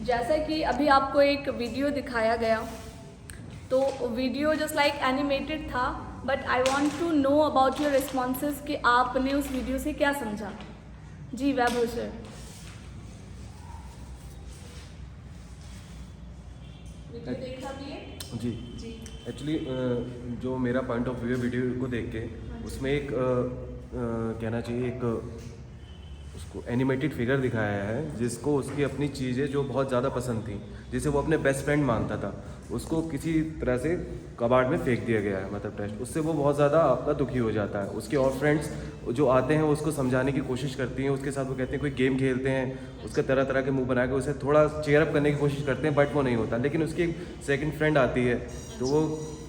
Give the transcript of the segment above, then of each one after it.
जैसा कि अभी आपको एक वीडियो दिखाया गया, तो वीडियो जस्ट लाइक एनिमेटेड था, but I want to know about your responses कि आपने उस वीडियो से क्या समझा। जी वैभव सर। वीडियो देखा भी जी एक्चुअली जो मेरा पॉइंट ऑफ व्यू है वीडियो को देख के, उसमें एक कहना चाहिए एक उसको एनिमेटेड फिगर दिखाया है जिसको उसकी अपनी चीज़ें जो बहुत ज़्यादा पसंद थी, जिसे वो अपने बेस्ट फ्रेंड मानता था, उसको किसी तरह से कबाड़ में फेंक दिया गया है, मतलब टेस्ट। उससे वो बहुत ज़्यादा आपका दुखी हो जाता है। उसके और फ्रेंड्स जो आते हैं वो उसको समझाने की कोशिश करती हैं, उसके साथ वो कहते हैं कोई गेम खेलते हैं, उसका तरह तरह के मुंह बना के उसे थोड़ा चेयर अप करने की कोशिश करते हैं, बट वो नहीं होता। लेकिन उसकी एक सेकंड फ्रेंड आती है तो वो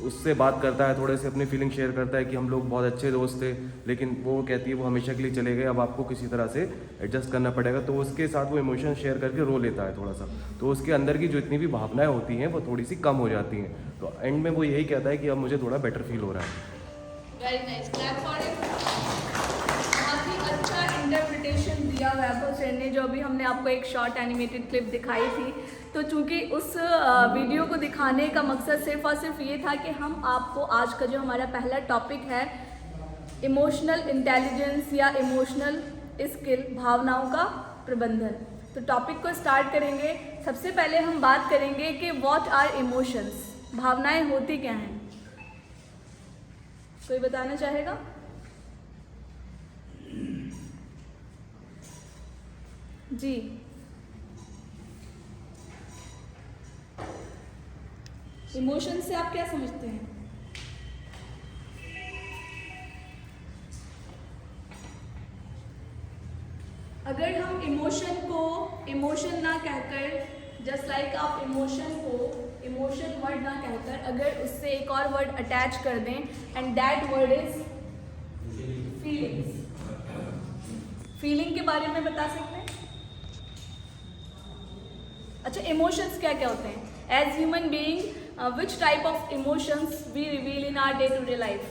उससे बात करता है, थोड़े से अपनी फीलिंग शेयर करता है कि हम लोग बहुत अच्छे दोस्त थे, लेकिन वो कहती है वो हमेशा के लिए चले गए, अब आपको किसी तरह से एडजस्ट करना पड़ेगा। तो उसके साथ वो इमोशन शेयर करके रो लेता है थोड़ा सा, तो उसके अंदर की जो इतनी भी भावनाएं होती हैं वो थोड़ी सी कम हो जाती हैं। तो एंड में वो यही कहता है कि अब मुझे थोड़ा बेटर फील हो रहा है। Very nice, clap for it. बहुत ही अच्छा इंटरप्रिटेशन दिया वैभव सर ने, जो अभी हमने आपको एक शॉर्ट एनिमेटेड क्लिप दिखाई थी। तो चूंकि उस वीडियो को दिखाने का मकसद सिर्फ और सिर्फ ये था कि हम आपको आज का जो हमारा पहला टॉपिक है इमोशनल इंटेलिजेंस या इमोशनल स्किल, भावनाओं का प्रबंधन, तो टॉपिक को स्टार्ट करेंगे। सबसे पहले हम बात करेंगे कि व्हाट आर इमोशंस, भावनाएं होती क्या हैं। कोई बताना चाहेगा? जी इमोशन से आप क्या समझते हैं? अगर हम इमोशन को इमोशन ना कहकर, जस्ट लाइक आप इमोशन को इमोशन वर्ड ना कहकर अगर उससे एक और वर्ड अटैच कर दें, and that word is feelings. Feeling के बारे में बता सकते हैं? अच्छा, इमोशंस क्या क्या होते हैं? As human being which type of emotions we reveal in our day to day life?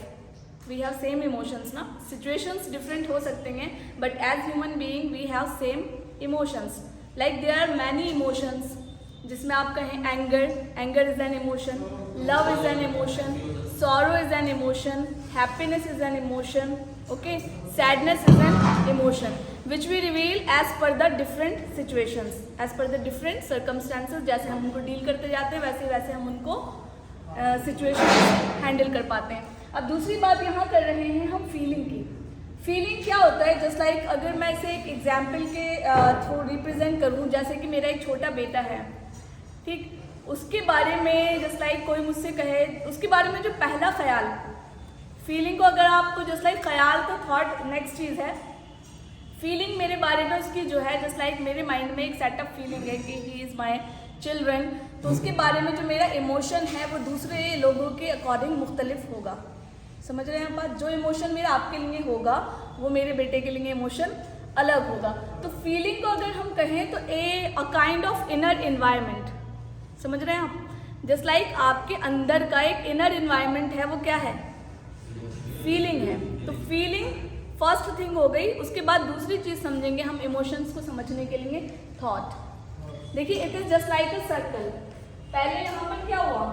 We have same emotions ना, सिचुएशंस डिफरेंट हो सकते हैं, but as human being we have same emotions. Like there are many emotions, जिसमें आप कहें anger, anger is an emotion, love is an emotion, sorrow is an emotion, happiness is an emotion, okay, sadness is an emotion, which we reveal as per the different situations, as per the different circumstances। जैसे हम उनको deal करते जाते हैं वैसे वैसे हम उनको सिचुएशन हैंडल कर पाते हैं। अब दूसरी बात यहाँ कर रहे हैं हम फीलिंग की। फीलिंग क्या होता है? जस्ट लाइक अगर मैं इसे एक एग्जाम्पल के थ्रू रिप्रेजेंट करूँ, जैसे कि मेरा एक छोटा बेटा है, ठीक, उसके बारे में जस्ट लाइक कोई मुझसे कहे, उसके बारे में जो पहला ख्याल, फीलिंग को अगर आपको जस्ट लाइक ख्याल तो थॉट नेक्स्ट चीज़ है, फीलिंग मेरे बारे में उसकी जो है जस्ट लाइक मेरे माइंड में एक सेटअप फीलिंग है कि ही इज़ माई चिल्ड्रन, तो उसके बारे में जो मेरा इमोशन है वो दूसरे लोगों के अकॉर्डिंग मुख्तलिफ होगा। समझ रहे हैं बात? जो इमोशन मेरा आपके लिए होगा वो मेरे बेटे के लिए इमोशन अलग होगा। तो फीलिंग को अगर हम कहें तो a kind of inner environment, समझ रहे हैं आप? जस्ट लाइक आपके अंदर का एक इनर इन्वायरमेंट है, वो क्या है? फीलिंग है। तो फीलिंग फर्स्ट थिंग हो गई। उसके बाद दूसरी चीज समझेंगे हम इमोशंस को समझने के लिए, थॉट। देखिए, it is just like a circle. पहले यहाँ पर क्या हुआ?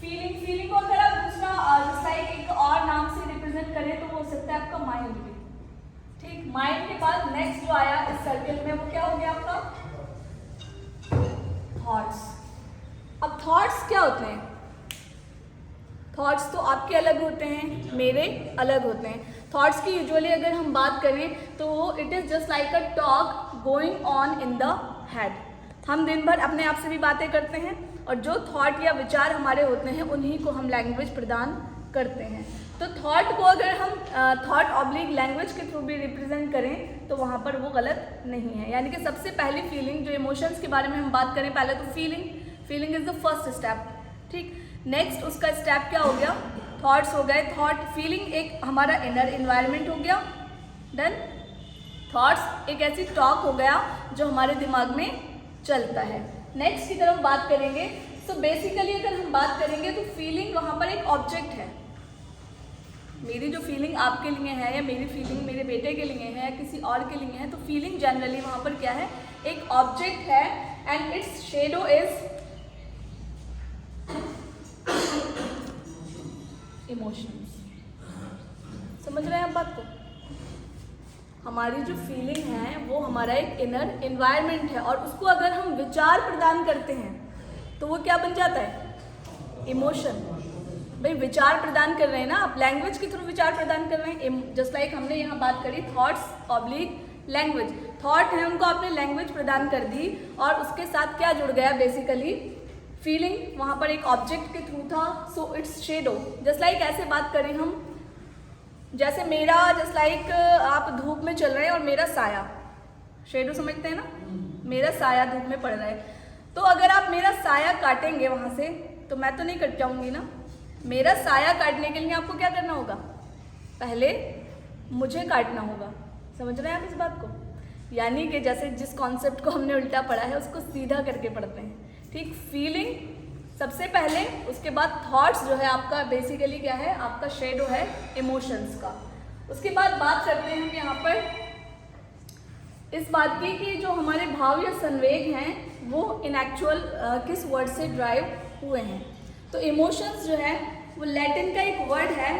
फीलिंग। फीलिंग को अगर आप दूसरा जस्ट लाइक एक और नाम से रिप्रेजेंट करें तो वो हो सकता है आपका माइंड भी, ठीक। माइंड के बाद नेक्स्ट जो आया इस सर्कल में वो क्या हो गया आपका? थॉट्स। अब थॉट्स क्या होते हैं? थॉट्स तो आपके अलग होते हैं, मेरे अलग होते हैं। थॉट्स की यूजुअली अगर हम बात करें तो it is just like a talk going on in the head. हम दिन भर अपने आप से भी बातें करते हैं और जो थॉट या विचार हमारे होते हैं उन्हीं को हम लैंग्वेज प्रदान करते हैं। तो थॉट को अगर हम थॉट ऑब्लिक लैंग्वेज के थ्रू भी रिप्रेजेंट करें तो वहाँ पर वो गलत नहीं है। यानी कि सबसे पहली फीलिंग, जो इमोशंस के बारे में हम बात करें, पहले तो feeling is the first step, ठीक। नेक्स्ट उसका स्टेप क्या हो गया? थॉट्स हो गए। थॉट, फीलिंग एक हमारा इनर इन्वायरमेंट हो गया। देन थॉट्स एक ऐसी टॉक हो गया जो हमारे दिमाग में चलता है। नेक्स्ट की तरफ बात करेंगे तो बेसिकली अगर हम बात करेंगे तो फीलिंग वहाँ पर एक ऑब्जेक्ट है। मेरी जो फीलिंग आपके लिए है या मेरी फीलिंग मेरे बेटे के लिए है या किसी और के लिए है, तो फीलिंग जनरली वहाँ पर क्या है? एक ऑब्जेक्ट है and its shadow is emotions. समझ रहे हैं आप बात को? हमारी जो फीलिंग है वो हमारा एक इनर एनवायरनमेंट है, और उसको अगर हम विचार प्रदान करते हैं तो वो क्या बन जाता है? इमोशन। भाई विचार प्रदान कर रहे हैं ना आप, लैंग्वेज के थ्रू विचार प्रदान कर रहे हैं। जस्ट लाइक हमने यहाँ बात करी थॉट्स ऑब्लिक लैंग्वेज, थॉट है उनको आपने लैंग्वेज प्रदान कर दी, और उसके साथ क्या जुड़ गया? Basically feeling. वहाँ पर एक ऑब्जेक्ट के थ्रू था, so its shadow. Just like ऐसे बात करें हम, जैसे मेरा जस्ट लाइक आप धूप में चल रहे हैं और मेरा साया, शेडो समझते हैं ना, मेरा साया धूप में पड़ रहा है, तो अगर आप मेरा साया काटेंगे वहाँ से तो मैं तो नहीं कट जाऊँगी ना। मेरा साया काटने के लिए आपको क्या करना होगा? पहले मुझे काटना होगा। समझ रहे हैं आप इस बात को? यानी कि जैसे जिस कॉन्सेप्ट को हमने उल्टा पढ़ा है उसको सीधा करके पढ़ते हैं। ठीक, फीलिंग सबसे पहले, उसके बाद थॉट्स जो है आपका बेसिकली क्या है? आपका शेडो है इमोशंस का। उसके बाद बात करते हैं हम यहाँ पर इस बात की कि जो हमारे भाव या संवेग हैं वो इन एक्चुअल किस वर्ड से ड्राइव हुए हैं। तो इमोशंस जो है वो लैटिन का एक वर्ड है,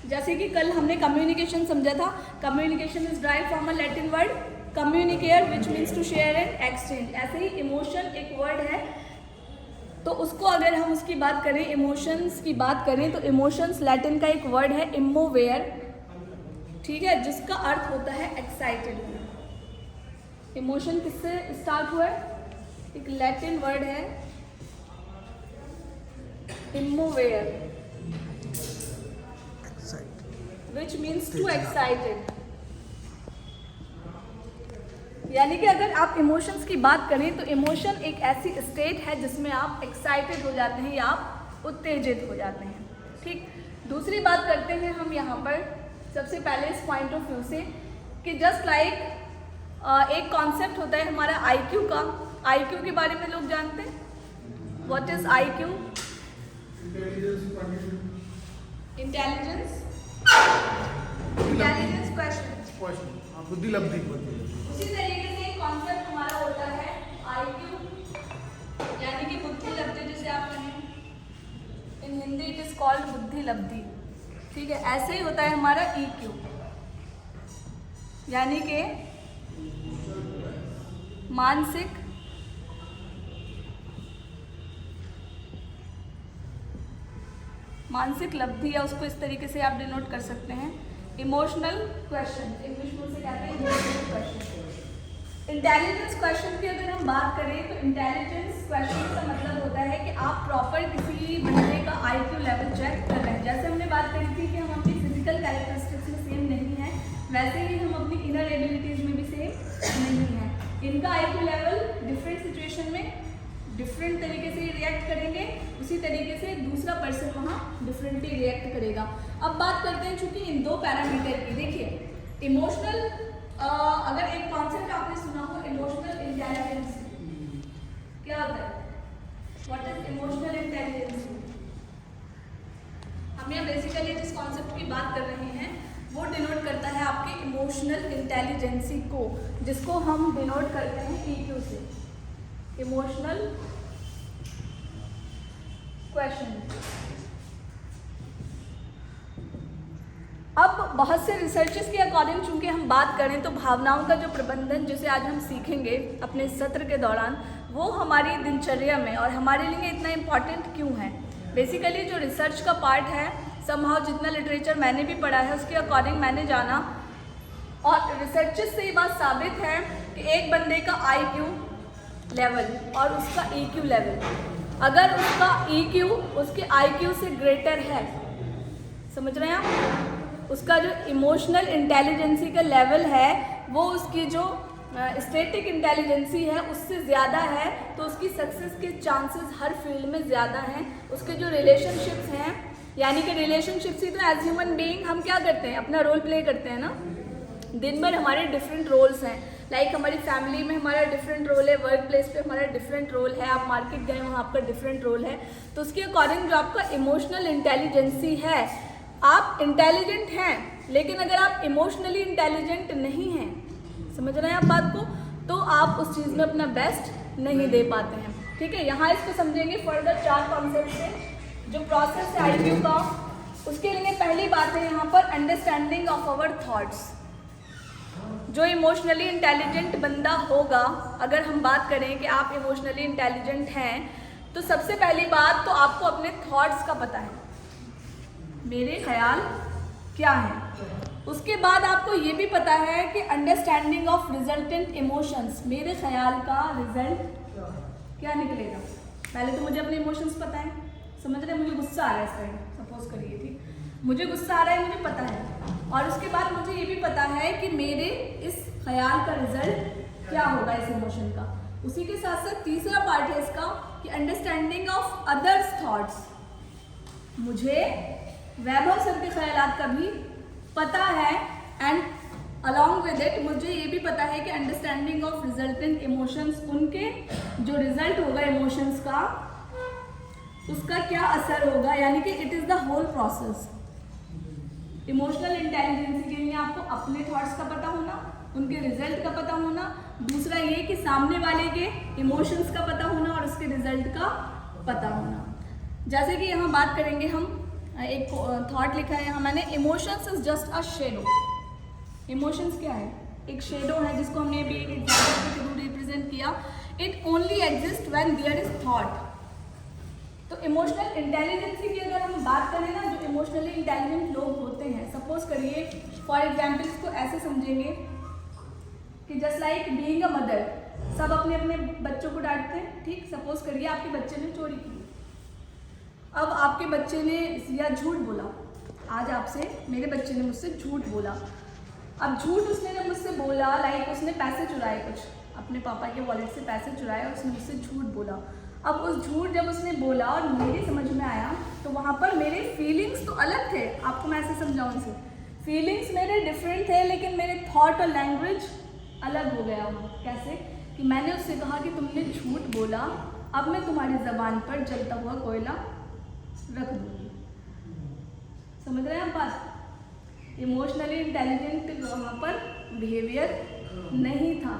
जैसे कि कल हमने कम्युनिकेशन समझा था। Communication is drive from a Latin word communicare which means to share and exchange. ऐसे ही इमोशन एक वर्ड है, तो उसको अगर हम उसकी बात करें, इमोशंस की बात करें, तो इमोशंस लैटिन का एक वर्ड है इमोवेयर, ठीक है, जिसका अर्थ होता है एक्साइटेड। इमोशन किससे स्टार्ट हुआ है? एक लैटिन वर्ड है इमोवेयर विच मीन्स टू एक्साइटेड। यानी कि अगर आप इमोशंस की बात करें तो इमोशन एक ऐसी स्टेट है जिसमें आप एक्साइटेड हो जाते हैं या आप उत्तेजित हो जाते हैं। ठीक, दूसरी बात करते हैं हम यहाँ पर सबसे पहले इस पॉइंट ऑफ व्यू से कि जस्ट लाइक एक कॉन्सेप्ट होता है हमारा IQ का। IQ के बारे में लोग जानते हैं? What is IQ? Intelligence question, बुद्धि लब्धि। उसी तरीके से एक कॉन्सेप्ट हमारा होता है IQ, यानी कि बुद्धि लब्धि, जिसे आप कहें इन हिंदी इट इज कॉल्ड बुद्धि लब्धि। ठीक है, ऐसे ही होता है हमारा EQ, यानी कि मानसिक लब्धि, या उसको इस तरीके से आप डिनोट कर सकते हैं इमोशनल क्वेश्चन। इंग्लिश में उसे कहते हैं इमोशनल क्वेश्चन। इंटेलिजेंस क्वेश्चन की अगर हम बात करें तो इंटेलिजेंस क्वेश्चन का मतलब होता है कि आप प्रॉपर किसी बंदे का IQ लेवल चेक कर रहे हैं। जैसे हमने बात करी थी कि हम अपनी फिजिकल कैरेक्टरिस्टिक्स में सेम नहीं है, वैसे ही हम अपनी इनर एबिलिटीज में भी सेम नहीं है। इनका IQ लेवल डिफरेंट सिचुएशन में डिफरेंट तरीके से रिएक्ट करेंगे, उसी तरीके से दूसरा पर्सन वहाँ डिफरेंटली रिएक्ट करेगा। अब बात करते हैं चूंकि इन दो पैरामीटर की। देखिए इमोशनल, अगर एक कॉन्सेप्ट आपने सुना हो इमोशनल इंटेलिजेंस, क्या होता है? What is emotional intelligence? हम यहाँ बेसिकली जिस कॉन्सेप्ट की बात कर रहे हैं वो डिनोट करता है आपके इमोशनल इंटेलिजेंसी को, जिसको हम डिनोट करते हैं EQ से, इमोशनल क्वेश्चन। अब बहुत से रिसर्चेस के अकॉर्डिंग चूंकि हम बात करें तो भावनाओं का जो प्रबंधन, जिसे आज हम सीखेंगे अपने सत्र के दौरान, वो हमारी दिनचर्या में और हमारे लिए इतना इम्पॉर्टेंट क्यों है। बेसिकली जो रिसर्च का पार्ट है, समहाउ जितना लिटरेचर मैंने भी पढ़ा है उसके अकॉर्डिंग मैंने जाना, और रिसर्चेस से ये बात साबित है कि एक बंदे का IQ लेवल और उसका EQ लेवल, अगर उसका EQ उसके IQ से ग्रेटर है, समझ रहे हैं आप, उसका जो इमोशनल इंटेलिजेंसी का लेवल है वो उसकी जो स्टैटिक इंटेलिजेंसी है उससे ज़्यादा है, तो उसकी सक्सेस के चांसेस हर फील्ड में ज़्यादा हैं। उसके जो रिलेशनशिप्स हैं, यानी कि रिलेशनशिप्स ही तो एज ह्यूमन बीइंग हम क्या करते हैं, अपना रोल प्ले करते हैं ना। दिन भर हमारे डिफरेंट रोल्स हैं, लाइक हमारी फैमिली में हमारा डिफरेंट रोल है, वर्क प्लेस पे हमारा डिफरेंट रोल है, आप मार्केट गए वहाँ आपका डिफरेंट रोल है। तो उसके अकॉर्डिंग जो आपका इमोशनल इंटेलिजेंसी है, आप इंटेलिजेंट हैं लेकिन अगर आप इमोशनली इंटेलिजेंट नहीं हैं, समझ रहे हैं आप बात को, तो आप उस चीज़ में अपना बेस्ट नहीं दे पाते हैं। ठीक है, यहाँ इसको समझेंगे फर्दर 4 कॉन्सेप्ट से। जो प्रोसेस है IQ का, उसके लिए पहली बात है यहाँ पर अंडरस्टैंडिंग ऑफ आवर थॉट्स। जो इमोशनली इंटेलिजेंट बंदा होगा, अगर हम बात करें कि आप इमोशनली इंटेलिजेंट हैं, तो सबसे पहली बात तो आपको अपने थॉट्स का पता है, मेरे ख्याल क्या है। उसके बाद आपको ये भी पता है कि अंडरस्टैंडिंग ऑफ रिजल्टेंट इमोशंस, मेरे ख्याल का रिजल्ट क्या निकलेगा। पहले तो मुझे अपने इमोशंस पता है, समझ रहे हैं, मुझे गुस्सा आ रहा है इस टाइम, सपोज करिए, ठीक, मुझे गुस्सा आ रहा है, मुझे पता है। और उसके बाद मुझे ये भी पता है कि मेरे इस ख्याल का रिजल्ट क्या होगा इस इमोशन का। उसी के साथ साथ तीसरा पार्ट है इसका कि अंडरस्टैंडिंग ऑफ अदर्स थॉट्स। मुझे वैभव सर के ख्यालात का भी पता है, एंड अलॉन्ग विद इट मुझे ये भी पता है कि अंडरस्टैंडिंग ऑफ रिजल्टेंट इमोशंस, उनके जो रिजल्ट होगा इमोशंस का, उसका क्या असर होगा, यानी कि it is the whole process. Emotional intelligence के लिए आपको अपने थॉट्स का पता होना, उनके रिजल्ट का पता होना, दूसरा ये कि सामने वाले के इमोशंस का पता होना और उसके रिजल्ट का पता होना। जैसे कि यहाँ बात करेंगे हम, एक थॉट लिखा है यहाँ मैंने, emotions is just a shadow. Emotions क्या है? एक शेडो है जिसको हमने भी एक एग्जाम्पल के थ्रू रिप्रेजेंट किया। It only exist when there is thought. तो इमोशनल इंटेलिजेंसी की अगर हम बात करें ना, जो इमोशनली इंटेलिजेंट लोग होते हैं, सपोज करिए फॉर एग्जाम्पल इसको ऐसे समझेंगे कि just like being a mother, सब अपने अपने बच्चों को डांटते हैं, ठीक, सपोज करिए आपके बच्चे ने चोरी की, अब आपके बच्चे ने या झूठ बोला, आज आपसे मेरे बच्चे ने मुझसे झूठ बोला। अब झूठ उसने जब मुझसे बोला, लाइक उसने पैसे चुराए, कुछ अपने पापा के वॉलेट से पैसे चुराए और उसने मुझसे झूठ बोला। अब उस झूठ जब उसने बोला और मेरी समझ में आया, तो वहाँ पर मेरे फीलिंग्स तो अलग थे, आपको मैं ऐसे समझाऊँ इसे, फीलिंग्स मेरे डिफरेंट थे, लेकिन मेरे थॉट और लैंग्वेज अलग हो गया वहाँ। कैसे कि मैंने उससे कहा कि तुमने झूठ बोला, अब मैं तुम्हारी ज़बान पर जलता हुआ कोयला रख दूँगी। समझ रहे हैं आप बात? इमोशनली इंटेलिजेंट वहाँ पर बिहेवियर नहीं था,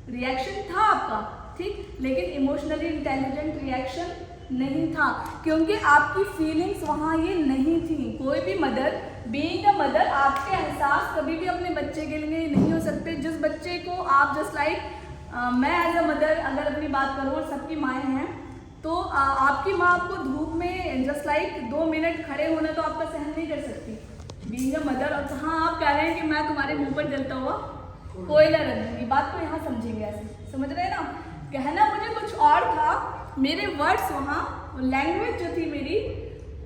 रिएक्शन था आपका, ठीक, लेकिन इमोशनली इंटेलिजेंट रिएक्शन नहीं था, क्योंकि आपकी फीलिंग्स वहाँ ये नहीं थी। कोई भी मदर, बीइंग अ मदर, आपके एहसास कभी भी अपने बच्चे के लिए नहीं हो सकते। जिस बच्चे को आप जस्ट लाइक मैं एज अ मदर अगर अपनी बात करूँ, और सबकी माएँ हैं, तो आपकी माँ आपको धूप में जस्ट लाइक 2 मिनट खड़े होना तो आपका सहन नहीं कर सकती, बीइंग अ मदर। और हाँ, आप कह रहे हैं कि मैं तुम्हारे मुँह पर जलता हुआ कोयला रख दूँगी, बात को यहाँ समझेंगे ऐसे, समझ रहे हैं ना? कहना मुझे कुछ और था, मेरे वर्ड्स वहाँ, लैंग्वेज जो थी मेरी,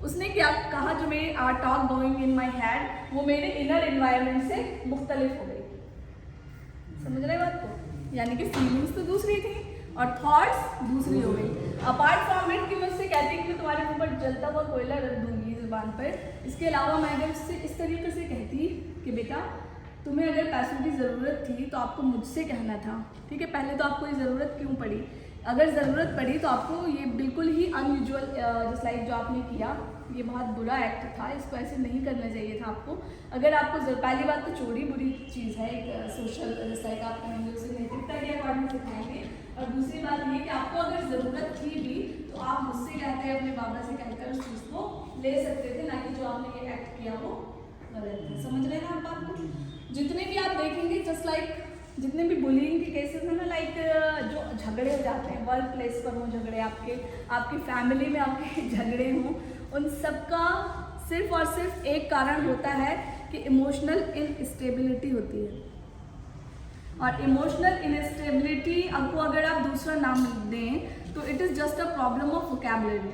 उसने क्या कहा, जो मेरी talk going in my head, वो मेरे इनर एनवायरनमेंट से मुख्तलिफ हो गई। समझ रहे बात को? यानी कि फीलिंग्स तो दूसरी थी और थॉट्स दूसरी हो गई। अपार्ट फ्रॉम इट कि मुझसे कहती कि मैं तुम्हारे मुँह पर जलता हुआ कोयला रख दूँगी ज़ुबान पर, इसके अलावा मैं अगर उससे इस तरीके से कहती कि बेटा तुम्हें अगर पैसों की ज़रूरत थी तो आपको मुझसे कहना था, ठीक है, पहले तो आपको ये ज़रूरत क्यों पड़ी, अगर ज़रूरत पड़ी तो आपको ये बिल्कुल ही अनयूजुअल जस्ट लाइक जो आपने किया, ये बहुत बुरा एक्ट था, इसको ऐसे नहीं करना चाहिए था आपको। अगर आपको पहली बात तो चोरी बुरी चीज़ है, एक सोशल जस्ट लाइक आप कहेंगे उसे नैतिकता के अकॉर्डिंग सिखाएंगे। और दूसरी बात ये कि आपको अगर ज़रूरत थी भी तो आप मुझसे कहकर, अपने बाबा से कहकर उस चीज़ को ले सकते थे, ना कि जो आपने ये एक्ट किया वो गलत है। समझ रहे हैं आप बात को? जितने भी आप देखेंगे जस्ट लाइक जितने भी बुलिंग के केसेस हैं ना, लाइक जो झगड़े हो जाते हैं वर्क प्लेस पर हो झगड़े, आपकी फैमिली में आपके झगड़े हों, उन सब का सिर्फ और सिर्फ एक कारण होता है कि इमोशनल इनस्टेबिलिटी होती है। और इमोशनल इनस्टेबिलिटी आपको अगर आप दूसरा नाम दें तो it is just a problem of vocabulary.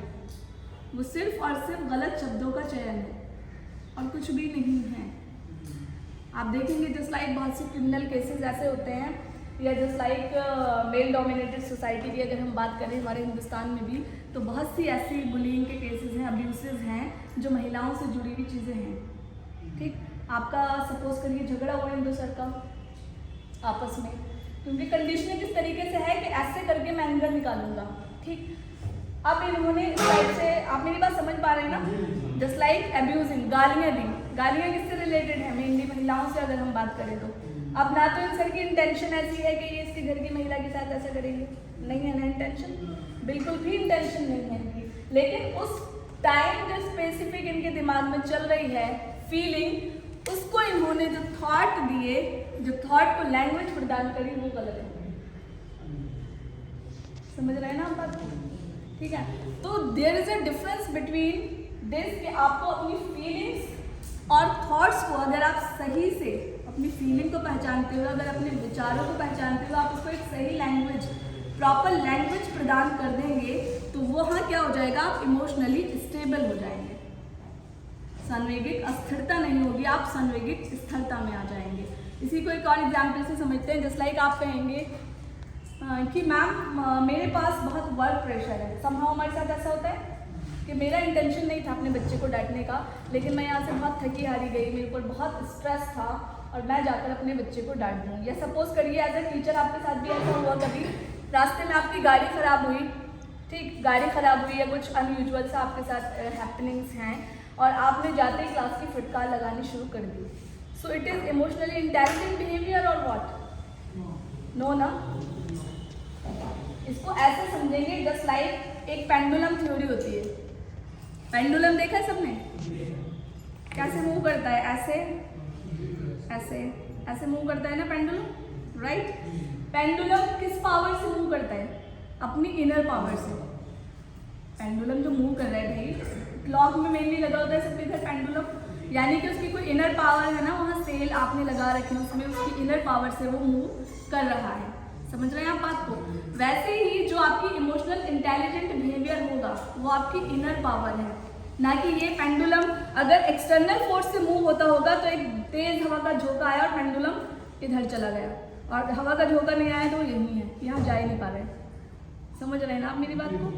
वो सिर्फ और सिर्फ गलत शब्दों का चयन है और कुछ भी नहीं है। आप देखेंगे जस्ट लाइक बहुत से क्रिमिनल केसेस ऐसे होते हैं, या just like male dominated society की अगर हम बात करें हमारे हिंदुस्तान में भी, तो बहुत सी ऐसी बुलिंग के केसेस हैं, अब्यूसेस हैं जो महिलाओं से जुड़ी हुई चीज़ें हैं। ठीक, आपका सपोज करिए झगड़ा हुआ इन दो सर का आपस में, क्योंकि कंडीशनिंग किस तरीके से है कि ऐसे करके मैं एंगर निकालूंगा। ठीक, अब इन्होंने इस टाइप से, आप मेरी बात समझ पा रहे हैं ना, जस्ट लाइक अब्यूजिंग, गालियाँ दी, गालियाँ किससे रिलेटेड है, मेनली महिलाओं से अगर हम बात करें तो। अब ना तो इन सर की इंटेंशन ऐसी है कि ये इसके किसी घर की महिला के साथ ऐसा करेंगे? नहीं है ना इंटेंशन, बिल्कुल भी इंटेंशन नहीं है इनकी, लेकिन उस टाइम जो स्पेसिफिक इनके दिमाग में चल रही है फीलिंग, उसको इन्होंने जो थॉट दिए, जो थॉट को लैंग्वेज प्रदान करी, वो गलत है। समझ रहे हैं ना आप बात को? ठीक है, तो there is a difference between this कि आपको अपनी फीलिंग्स और थॉट्स को, अगर आप सही से अपनी फीलिंग को पहचानते हो, अगर अपने विचारों को पहचानते हो, आप उसको एक सही लैंग्वेज, प्रॉपर लैंग्वेज प्रदान कर देंगे, तो वहाँ क्या हो जाएगा, आप इमोशनली स्टेबल हो जाएंगे, संवेगिक अस्थिरता नहीं होगी, आप संवेगिक स्थिरता में आ जाएंगे। इसी को एक और एग्जाम्पल से समझते हैं। जस्ट लाइक आप कहेंगे कि मैम मेरे पास बहुत वर्क प्रेशर है। समहाउ हमारे साथ ऐसा होता है कि मेरा इंटेंशन नहीं था अपने बच्चे को डांटने का, लेकिन मैं यहाँ से बहुत थकी हारी गई, मेरे ऊपर बहुत स्ट्रेस था और मैं जाकर अपने बच्चे को डांट दूँ। या सपोज करिए एज ए टीचर आपके साथ भी ऐसा हुआ, कभी रास्ते में आपकी गाड़ी ख़राब हुई, ठीक, गाड़ी ख़राब हुई या कुछ अनयूजुअल सा आपके साथ हैपनिंग्स हैं और आपने जाते ही क्लास की फटकार लगानी शुरू कर दी। So it is emotionally intelligent behaviour और व्हाट? नो ना। इसको ऐसे समझेंगे जस्ट लाइक एक पेंडुलम थ्योरी होती है। पेंडुलम देखा है सबने? कैसे मूव करता है? ऐसे ऐसे ऐसे मूव करता है ना पेंडुलम, राइट? पेंडुलम किस पावर से मूव करता है? अपनी इनर पावर से। पेंडुलम जो मूव कर रहा है भाई, क्लॉक में मेनली लगा होता है सबके घर पेंडुलम, यानी कि उसकी कोई इनर पावर है ना, वहाँ सेल आपने लगा रखे हैं, उसमें उसकी इनर पावर से वो मूव कर रहा है। समझ रहे हैं आप बात को? वैसे ही जो आपकी इमोशनल इंटेलिजेंट बिहेवियर होगा वो आपकी इनर पावर है, ना कि ये पेंडुलम अगर एक्सटर्नल फोर्स से मूव होता होगा तो एक तेज हवा का झोंका आया और पेंडुलम इधर चला गया, और हवा का झोंका नहीं आया तो यही है, यहाँ जा ही नहीं पा रहे। समझ रहे हैं ना आप मेरी बात को?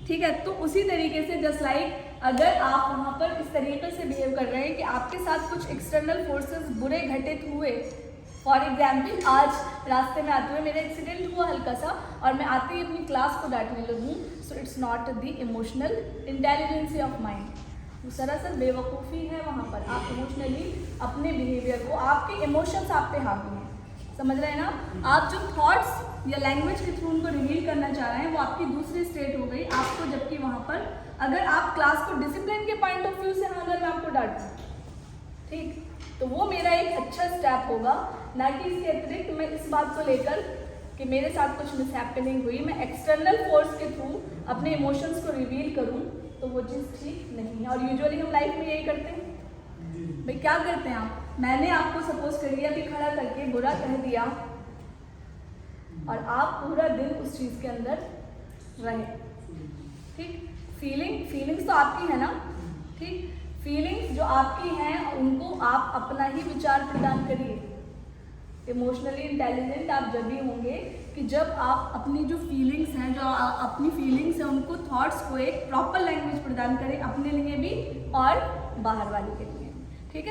ठीक है, तो उसी तरीके से जस्ट लाइक अगर आप वहाँ पर इस तरीके से बिहेव कर रहे हैं कि आपके साथ कुछ एक्सटर्नल फोर्सेस बुरे घटित हुए, फॉर एग्जाम्पल आज रास्ते में आते हुए मेरा एक्सीडेंट हुआ हल्का सा और मैं आते ही अपनी क्लास को डांटने लगूँ, so it's not the emotional intelligence of mind, वो सरासर बेवकूफ़ी है। वहाँ पर आप इमोशनली अपने बिहेवियर को, आपके इमोशंस आप पे हावी हैं। समझ रहे हैं ना? आप जो थॉट्स या लैंग्वेज के थ्रू उनको रिवील करना चाह रहे हैं वो आपकी दूसरी स्टेट हो गई आपको, जबकि वहाँ पर अगर आप क्लास को डिसिप्लिन के पॉइंट ऑफ व्यू से, अगर मैं आपको डांटूँ, ठीक, तो वो मेरा एक अच्छा स्टेप होगा, ना कि इसके अतिरिक्त मैं इस बात को लेकर कि मेरे साथ कुछ मिसहैपनिंग हुई, मैं एक्सटर्नल फोर्स के थ्रू अपने इमोशंस को रिवील करूं, तो वो चीज़ ठीक नहीं है। और यूजुअली हम लाइफ में यही करते हैं भाई। क्या करते हैं आप? मैंने आपको सपोज करिए अभी खड़ा करके बुरा कह दिया और आप पूरा दिन उस चीज़ के अंदर रहे, ठीक, फीलिंग्स तो आपकी है ना, ठीक, फीलिंग्स जो आपकी हैं उनको आप अपना ही विचार प्रदान करिए। इमोशनली इंटेलिजेंट आप जब भी होंगे कि जब आप अपनी जो फीलिंग्स हैं, जो अपनी फीलिंग्स हैं, उनको, थॉट्स को एक प्रॉपर लैंग्वेज प्रदान करें, अपने लिए भी और बाहर वाले के लिए।